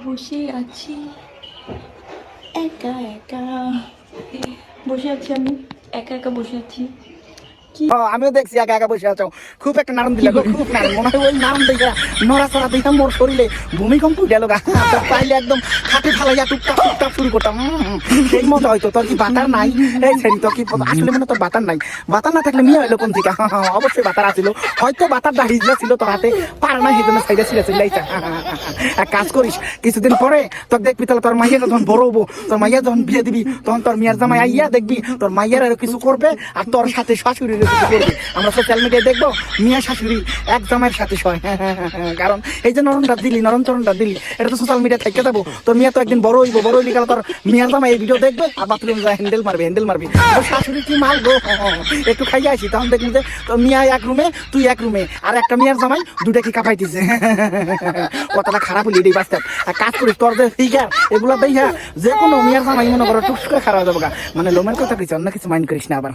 বসে আছি, একা একা বসে আছি, আমি একা একা বসে আছি। আমিও দেখছি একা একা বসে আছো, খুব একটা নারম দিলে গো, খুব নারম। মনে হয় ওই নারম দেখে নড়াচড়া দেখে মোর শরীরে ভূমিকম্প গেল গা। পাইলে একদম খাটে ফালাইয়া টুকটাক টুকটাক শুরু করতাম। সেই মজা হয়তো। তোর কি বাতার নাই? এই ছেড়ি, তোর কি আসলে মনে তোর বাতার নাই? বাতার না থাকলে মেয়ে হইলো কোন থেকে? অবশ্যই বাতার আছিল, হয়তো বাতার দাঁড়িয়ে ছিল তোর হাতে, পার না সেজন্য সাইডে ছিল চিল্লাইছা। এক কাজ করিস, কিছুদিন পরে তোর দেখবি তাহলে তোর মাইয়া যখন বড় হবো, তোর মাইয়া যখন বিয়ে দিবি, তখন তোর মেয়ের জামাই আইয়া দেখবি তোর মাইয়ার আরো কিছু করবে, আর তোর সাথে শাশুড়ির কিছু করবে। আমরা সোশ্যাল মিডিয়ায় দেখবো মিয়া শাশুড়ি এক জামাইয়ের সাথে সয়। কারণ এই যে নরমটা দিলি, নরম চরণটা দিলি, এটা তো সোশ্যাল মিডিয়া থেকে দেবো। তোর মিয়া তো একদিন বড় হইবো, বড় হইলে গেলে তোর মিয়ার জামাই এই ভিডিও দেখবে, আর বাথরুম হ্যান্ডেল মারবি। তোর শাশুড়ি কি মাল গো, একটু খাইয়ে আসি, তখন দেখবি যে তোর মিয়া এক রুমে, তুই এক রুমে, আর একটা মিয়ার জামাই দুটা কি কাঁপাইতেছে। কতটা খারাপ হলি এটাই বাস্তব। আর কাজ করিস, তোর যে ফিগার এগুলা দেখা যে কোনো মিয়ার জামাই মনে করো টুকস করে খারাপ যাবো গা। মানে লোমের কথা কিছু অন্য কিছু মাইন্ড করিস না আবার।